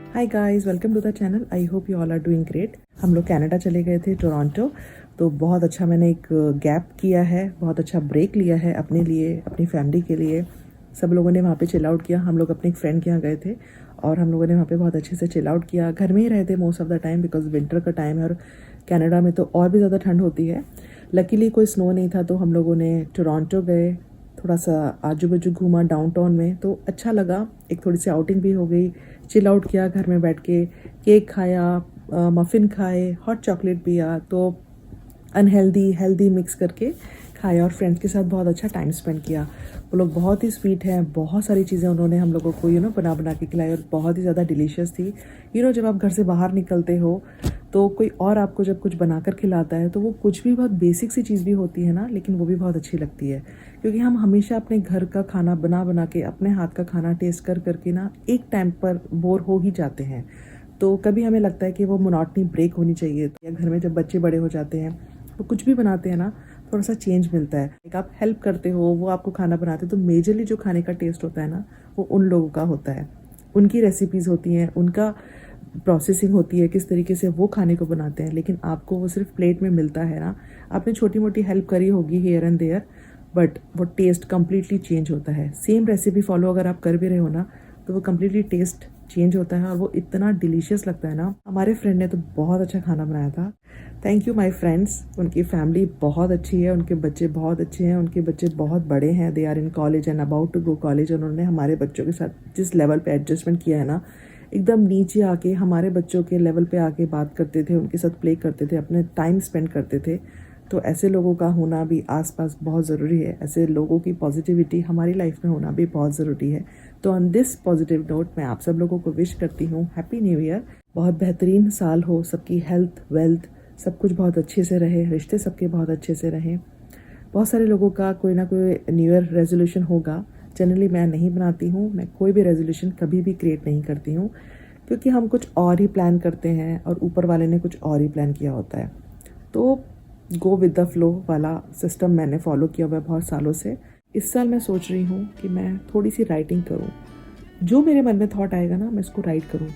Hi guys, welcome to the channel. I hope you all are doing great. हम लोग Canada चले गए थे, टोरंटो। तो बहुत अच्छा, मैंने एक गैप किया है, बहुत अच्छा ब्रेक लिया है अपने लिए, अपनी फैमिली के लिए। सब लोगों ने वहाँ पे चिल आउट किया। हम लोग अपने एक फ्रेंड के यहाँ गए थे और हम लोगों ने वहाँ पे बहुत अच्छे से चिल आउट किया। घर में ही रहे थे most of the time, because winter का टाइम है और कनाडा में तो और भी ज़्यादा ठंड होती है। लकीली कोई स्नो नहीं था, तो हम लोगों ने टोरंटो गए, थोड़ा सा आजू बाजू घूमा डाउनटाउन में, तो अच्छा लगा। एक थोड़ी सी आउटिंग भी हो गई, चिल आउट किया घर में बैठ के, केक खाया, मफ़िन खाए, हॉट चॉकलेट पिया, तो अनहेल्दी हेल्दी मिक्स करके खाया और फ्रेंड्स के साथ बहुत अच्छा टाइम स्पेंड किया। वो लोग बहुत ही स्वीट हैं, बहुत सारी चीज़ें उन्होंने हम लोगों को बना बना के खिलाई और बहुत ही ज़्यादा डिलीशियस थी। जब आप घर से बाहर निकलते हो तो कोई और आपको जब कुछ बनाकर खिलाता है तो वो कुछ भी बहुत बेसिक सी चीज़ भी होती है ना, लेकिन वो भी बहुत अच्छी लगती है। क्योंकि हम हमेशा अपने घर का खाना बना बना के, अपने हाथ का खाना टेस्ट कर करके ना एक टाइम पर बोर हो ही जाते हैं। तो कभी हमें लगता है कि वो मोनोटनी ब्रेक होनी चाहिए। या घर में जब बच्चे बड़े हो जाते हैं वो कुछ भी बनाते हैं ना, थोड़ा सा चेंज मिलता है। एक आप हेल्प करते हो, वो आपको खाना बनाते हैं, तो मेजरली जो खाने का टेस्ट होता है ना, वो उन लोगों का होता है। उनकी रेसिपीज़ होती हैं, उनका प्रोसेसिंग होती है, किस तरीके से वो खाने को बनाते हैं। लेकिन आपको वो सिर्फ प्लेट में मिलता है ना, आपने छोटी मोटी हेल्प करी होगी हियर एंड देयर, बट वो टेस्ट कम्प्लीटली चेंज होता है। सेम रेसिपी फॉलो अगर आप कर भी रहे हो ना, तो वो कम्प्लीटली टेस्ट चेंज होता है और वो इतना डिलीशियस लगता है ना। हमारे फ्रेंड ने तो बहुत अच्छा खाना बनाया था। Thank you my friends. उनकी फैमिली बहुत अच्छी है, उनके बच्चे बहुत अच्छे हैं, उनके बच्चे बहुत बड़े हैं, they are in college and about to go college. उन्होंने हमारे बच्चों के साथ जिस लेवल पे एडजस्टमेंट किया है ना, एकदम नीचे आके हमारे बच्चों के लेवल पे आके बात करते थे, उनके साथ प्ले करते थे, अपने टाइम स्पेंड करते थे। तो ऐसे लोगों का होना भी आसपास बहुत ज़रूरी है। ऐसे लोगों की पॉजिटिविटी हमारी लाइफ में होना भी बहुत ज़रूरी है। तो ऑन दिस पॉजिटिव नोट मैं आप सब लोगों को विश करती हूँ हैप्पी न्यू ईयर। बहुत बेहतरीन साल हो, सबकी हेल्थ वेल्थ सब कुछ बहुत अच्छे से रहे, रिश्ते सबके बहुत अच्छे से रहें। बहुत सारे लोगों का कोई ना कोई न्यू ईयर रेजोल्यूशन होगा। जनरली मैं नहीं बनाती हूँ, मैं कोई भी रेजोल्यूशन कभी भी क्रिएट नहीं करती हूँ, क्योंकि हम कुछ और ही प्लान करते हैं और ऊपर वाले ने कुछ और ही प्लान किया होता है। तो गो विद द फ्लो वाला सिस्टम मैंने फॉलो किया हुआ है बहुत सालों से। इस साल मैं सोच रही हूँ कि मैं थोड़ी सी राइटिंग करूँ। जो मेरे मन में थॉट आएगा ना, मैं इसको राइट करूँ।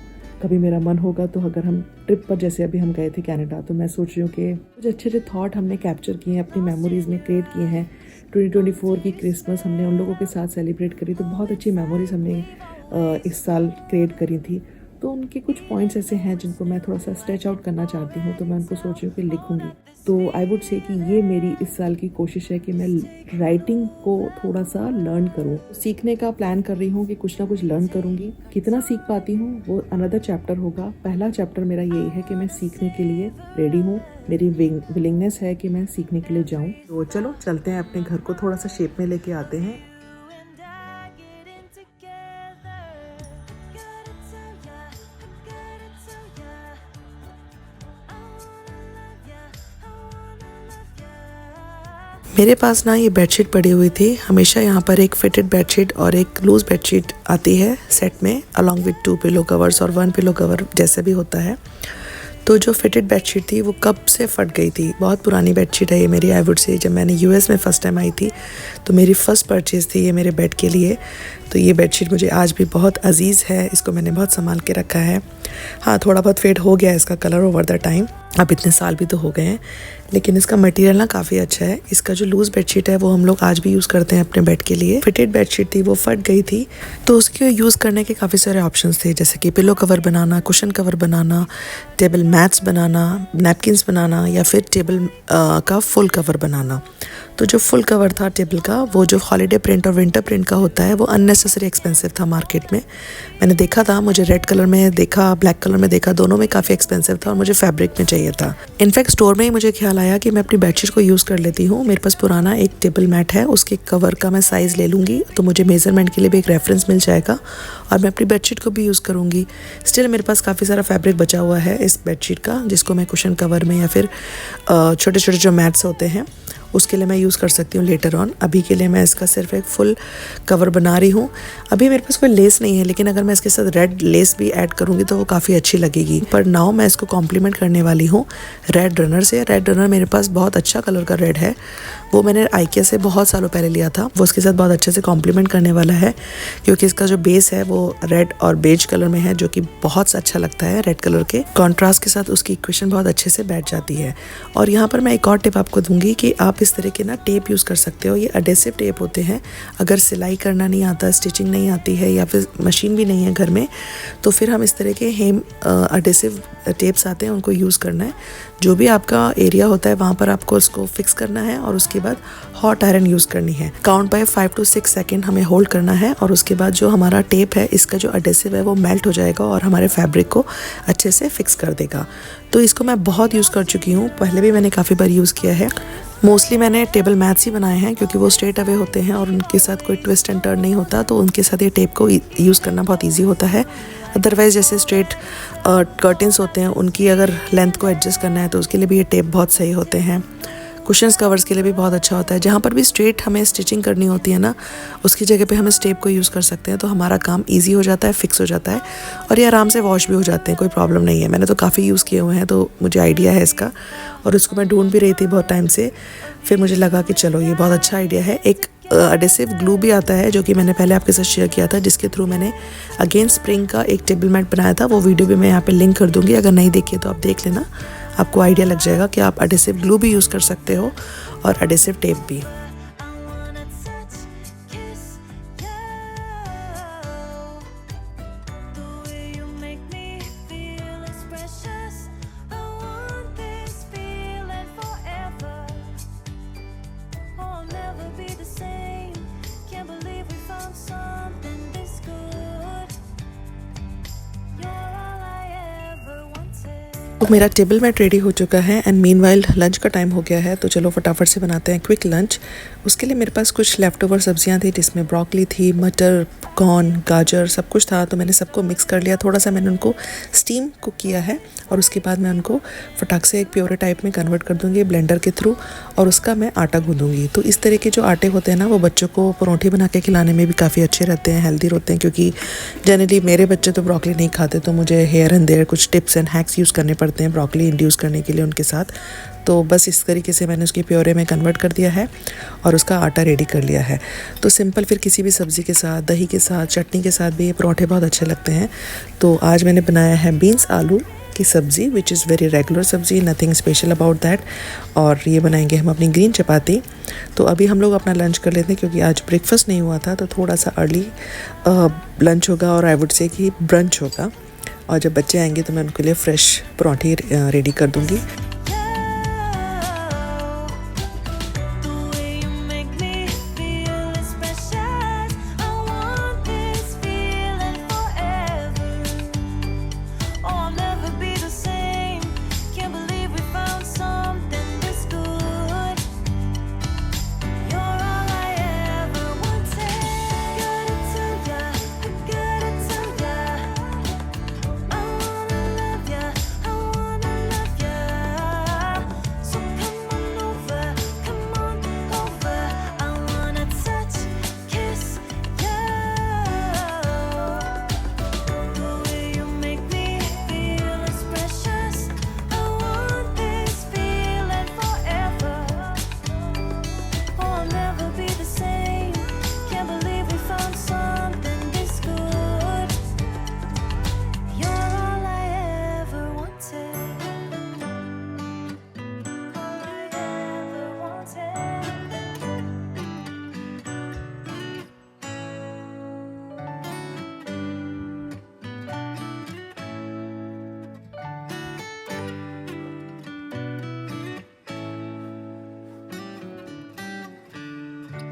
कभी मेरा मन होगा तो अगर हम ट्रिप पर, जैसे अभी हम गए थे कनाडा, तो मैं सोच रही हूँ कि कुछ अच्छे अच्छे थॉट हमने कैप्चर किए हैं, अपनी मेमोरीज में क्रिएट किए हैं। 2024 की क्रिसमस हमने उन लोगों के साथ सेलिब्रेट करी, तो बहुत अच्छी मेमोरीज हमने इस साल क्रिएट करी थी। तो उनके कुछ पॉइंट्स ऐसे हैं जिनको मैं थोड़ा सा स्ट्रेच आउट करना चाहती हूँ, तो मैं उनको सोच रही हूँ कि लिखूँगी। तो आई वुड से कि ये मेरी इस साल की कोशिश है कि मैं राइटिंग को थोड़ा सा लर्न करूँ। सीखने का प्लान कर रही हूँ कि कुछ ना कुछ लर्न करूँगी। कितना सीख पाती हूँ वो अनदर चैप्टर होगा। पहला चैप्टर मेरा यही है कि मैं सीखने के लिए रेडी हूँ, मेरी विलिंगनेस है कि मैं सीखने के लिए जाऊँ। तो चलो चलते हैं, अपने घर को थोड़ा सा शेप में लेके आते हैं। मेरे पास ना ये बेडशीट पड़ी हुई थी। हमेशा यहाँ पर एक फिटेड बेडशीट और एक लूज बेडशीट आती है सेट में, अलॉन्ग विद 2 पिलो कवर्स और 1 पिलो कवर जैसे भी होता है। तो जो फिटेड बेडशीट थी वो कब से फट गई थी। बहुत पुरानी बेडशीट है ये मेरी। आई वुड से जब मैंने यूएस में फ़र्स्ट टाइम आई थी तो मेरी फ़र्स्ट परचेज़ थी ये मेरे बेड के लिए। तो ये बेडशीट मुझे आज भी बहुत अजीज़ है, इसको मैंने बहुत संभाल के रखा है। हाँ, थोड़ा बहुत फेड हो गया है इसका कलर ओवर द टाइम, अब इतने साल भी तो हो गए हैं, लेकिन इसका मटेरियल ना काफ़ी अच्छा है। इसका जो लूज़ बेडशीट है वो हम लोग आज भी यूज़ करते हैं अपने बेड के लिए। फिटेड बेडशीट थी, वो फट गई थी, तो उसके यूज़ करने के काफ़ी सारे ऑप्शंस थे, जैसे कि पिलो कवर बनाना, कुशन कवर बनाना, टेबल मैट्स बनाना, नैपकिन्स बनाना, या फिर टेबल का फुल कवर बनाना। तो जो फुल कवर था टेबल का, वो जो हॉलीडे प्रिंट और विंटर प्रिंट का होता है, वो अननेसेसरी एक्सपेंसिव था मार्केट में। मैंने देखा था, मुझे रेड कलर में देखा, ब्लैक कलर में देखा, दोनों में काफ़ी एक्सपेंसिव था और मुझे फैब्रिक में चाहिए था। इनफैक्ट स्टोर में ही मुझे ख्याल आया कि मैं अपनी बेडशीट को यूज़ कर लेती हूँ। मेरे पास पुराना एक टेबल मैट है, उसके कवर का मैं साइज़ ले लूँगी, तो मुझे मेजरमेंट के लिए भी एक रेफरेंस मिल जाएगा और मैं अपनी बेडशीट को भी यूज़ करूँगी। स्टिल मेरे पास काफ़ी सारा फैब्रिक बचा हुआ है इस बेडशीट का, जिसको मैं कुशन कवर में या फिर छोटे छोटे जो मैट्स होते हैं उसके लिए मैं यूज़ कर सकती हूँ लेटर ऑन। अभी के लिए मैं इसका सिर्फ एक फुल कवर बना रही हूँ। अभी मेरे पास कोई लेस नहीं है, लेकिन अगर मैं इसके साथ रेड लेस भी ऐड करूँगी तो वो काफ़ी अच्छी लगेगी। पर नाउ मैं इसको कॉम्प्लीमेंट करने वाली हूँ रेड रनर से। रेड रनर मेरे पास बहुत अच्छा कलर का रेड है, वो मैंने आइकिया से बहुत सालों पहले लिया था। वो उसके साथ बहुत अच्छे से कॉम्प्लीमेंट करने वाला है क्योंकि इसका जो बेस है वो रेड और बेज कलर में है, जो कि बहुत अच्छा लगता है। रेड कलर के कॉन्ट्रास्ट के साथ उसकी इक्वेशन बहुत अच्छे से बैठ जाती है। और यहाँ पर मैं एक और टिप आपको दूंगी कि आप इस तरह के ना टेप यूज़ कर सकते हो। ये एडेसिव टेप होते हैं। अगर सिलाई करना नहीं आता, स्टिचिंग नहीं आती है या फिर मशीन भी नहीं है घर में, तो फिर हम इस तरह के हेम एडेसिव टेप्स आते हैं, उनको यूज़ करना है। जो भी आपका एरिया होता है वहाँ पर आपको उसको फिक्स करना है और उसके बाद हॉट आयरन यूज़ करनी है। काउंट बाय 5 to 6 सेकेंड हमें होल्ड करना है और उसके बाद जो हमारा टेप है, इसका जो एडेसिव है वो मेल्ट हो जाएगा और हमारे फैब्रिक को अच्छे से फिक्स कर देगा। तो इसको मैं बहुत यूज़ कर चुकी हूँ, पहले भी मैंने काफ़ी बार यूज़ किया है। मोस्टली मैंने टेबल मैट्स ही बनाए हैं क्योंकि वो स्ट्रेट अवे होते हैं और उनके साथ कोई ट्विस्ट एंड टर्न नहीं होता, तो उनके साथ ये टेप को यूज़ करना बहुत ईजी होता है। अदरवाइज़ जैसे स्ट्रेट कर्टन्स होते हैं, उनकी अगर लेंथ को एडजस्ट करना है तो उसके लिए भी ये टेप बहुत सही होते हैं। कुशन्स कवर्स के लिए भी बहुत अच्छा होता है। जहाँ पर भी स्ट्रेट हमें स्टिचिंग करनी होती है ना, उसकी जगह पे हम इस टेप को यूज़ कर सकते हैं, तो हमारा काम इजी हो जाता है, फिक्स हो जाता है और ये आराम से वॉश भी हो जाते हैं, कोई प्रॉब्लम नहीं है। मैंने तो काफ़ी यूज़ किए हुए हैं, तो मुझे आइडिया है इसका और उसको मैं ढूंढ भी रही थी बहुत टाइम से। फिर मुझे लगा कि चलो ये बहुत अच्छा आइडिया है। एक एडेसिव ग्लू भी आता है जो कि मैंने पहले आपके साथ शेयर किया था, जिसके थ्रू मैंने अगेन स्प्रिंग का एक टेबल मैट बनाया था। वो वीडियो भी मैं यहाँ पे लिंक कर दूँगी, अगर नहीं देखी तो आप देख लेना, आपको आइडिया लग जाएगा कि आप एडेसिव ग्लू भी यूज़ कर सकते हो और एडेसिव टेप भी। तो मेरा टेबल मैट रेडी हो चुका है एंड मीनवाइल लंच का टाइम हो गया है, तो चलो फटाफट से बनाते हैं क्विक लंच। उसके लिए मेरे पास कुछ लेफ्ट ओवर सब्जियां थी, जिसमें ब्रोकली थी, मटर, कॉर्न, गाजर, सब कुछ था। तो मैंने सबको मिक्स कर लिया, थोड़ा सा मैंने उनको स्टीम कुक किया है और उसके बाद मैं उनको फटाक से एक प्योरे टाइप में कन्वर्ट कर दूँगी ब्लेंडर के थ्रू और उसका मैं आटा गूँधूँगी। तो इस तरह के जो आटे होते हैं ना, वो बच्चों को परोठे बना के खिलाने में भी काफ़ी अच्छे रहते हैं, हेल्दी होते हैं। क्योंकि जनरली मेरे बच्चे तो ब्रोकली नहीं खाते, तो मुझे हेयर एंड देयर कुछ टिप्स एंड हैक्स यूज़ करने पड़ते हैं ब्रोकली इंड्यूस करने के लिए उनके साथ। तो बस इस तरीके से मैंने उसकी प्योरे में कन्वर्ट कर दिया है और उसका आटा रेडी कर लिया है। तो सिंपल फिर किसी भी सब्ज़ी के साथ, दही के साथ, चटनी के साथ भी ये परोठे बहुत अच्छे लगते हैं। तो आज मैंने बनाया है बीन्स आलू की सब्ज़ी, विच इज़ वेरी रेगुलर सब्ज़ी, नथिंग स्पेशल अबाउट दैट। और ये बनाएंगे हम अपनी ग्रीन चपाती। तो अभी हम लोग अपना लंच कर लेते हैं क्योंकि आज ब्रेकफास्ट नहीं हुआ था, तो थोड़ा सा अर्ली लंच होगा और आई वुड से कि ब्रंच होगा। और जब बच्चे आएंगे तो मैं उनके लिए फ़्रेश पराठे रेडी कर दूँगी।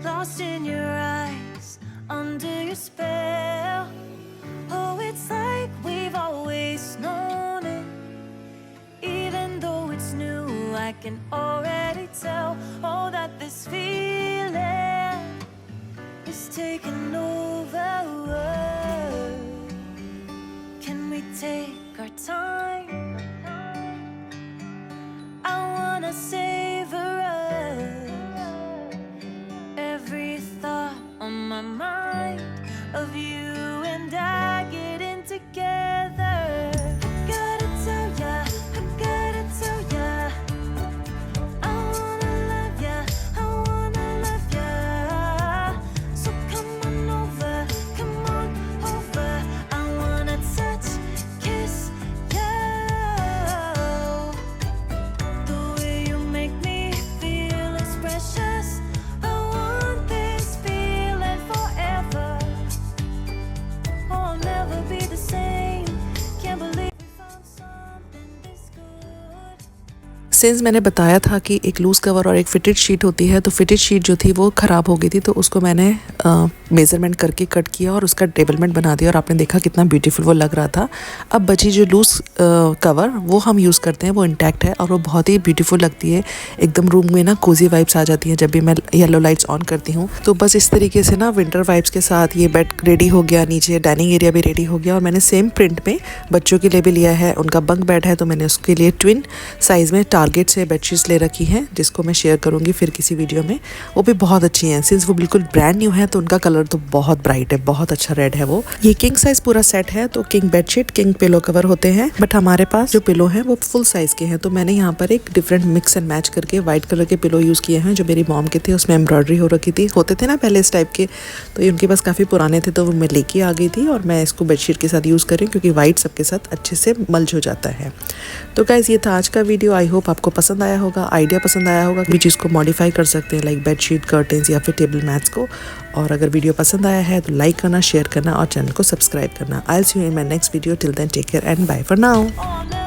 Lost in your eyes, under your spell. Oh, it's like we've always known it. Even though it's new, I can already tell. Oh, that this feeling is taking over. Can we take our time? I wanna savor us. Every thought on my mind of you and I getting together. I gotta tell ya, I gotta tell ya, I wanna love ya, I wanna since मैंने बताया था कि एक loose cover और एक fitted sheet होती है, तो फिटेड शीट जो थी वो ख़राब हो गई थी, तो उसको मैंने मेज़रमेंट करके कट किया और उसका टेबलमेंट बना दिया और आपने देखा कितना ब्यूटीफुल वो लग रहा था। अब बची जो लूज़ कवर वो हम यूज़ करते हैं, वो इंटैक्ट है और वो बहुत ही ब्यूटीफुल लगती है। एकदम रूम में ना कोजी वाइब्स आ जाती हैं जब भी मैं येलो लाइट्स ऑन करती हूँ। तो बस इस तरीके से ना विंटर वाइब्स के साथ ये बेड रेडी हो गया, नीचे डाइनिंग एरिया भी रेडी हो गया। और मैंने सेम प्रिंट में बच्चों के लिए भी लिया है, उनका बंक बेड है, तो मैंने उसके लिए ट्विन साइज़ में टारगेट से बेडशीट्स ले रखी हैं, जिसको मैं शेयर करूँगी फिर किसी वीडियो में। वो भी बहुत अच्छी हैं, सिंस वो बिल्कुल ब्रांड न्यू है तो उनका कलर तो बहुत ब्राइट है, बहुत अच्छा रेड है वो। ये किंग साइज पूरा सेट है, तो king bedsheet, king pillow cover होते हैं, बट हमारे पास जो पिलो है वो फुल साइज के हैं। तो मैंने यहाँ पर एक डिफरेंट मिक्स एंड मैच करके व्हाइट कलर के पिलो यूज़ किए हैं, जो मेरी मॉम के थे, उसमें एम्ब्रॉयडरी हो रखी थी। होते थे ना पहले इस टाइप के, तो ये उनके पास काफ़ी पुराने थे, तो वो मैं लेके आ गई थी और मैं इसको बेडशीट के साथ यूज़ कर रही हूँ, क्योंकि व्हाइट सबके साथ अच्छे से मल्ज हो जाता है। तो गाइस, ये था आज का वीडियो। आई होप आपको पसंद आया होगा, आइडिया पसंद आया होगा कि चीज़ को मॉडिफाई कर सकते हैं, लाइक बेडशीट, कर्टेंस या फिर टेबल मैट्स को। और अगर वीडियो पसंद आया है तो लाइक करना, शेयर करना और चैनल को सब्सक्राइब करना। I will see you in my next video. Till then take care and bye for now.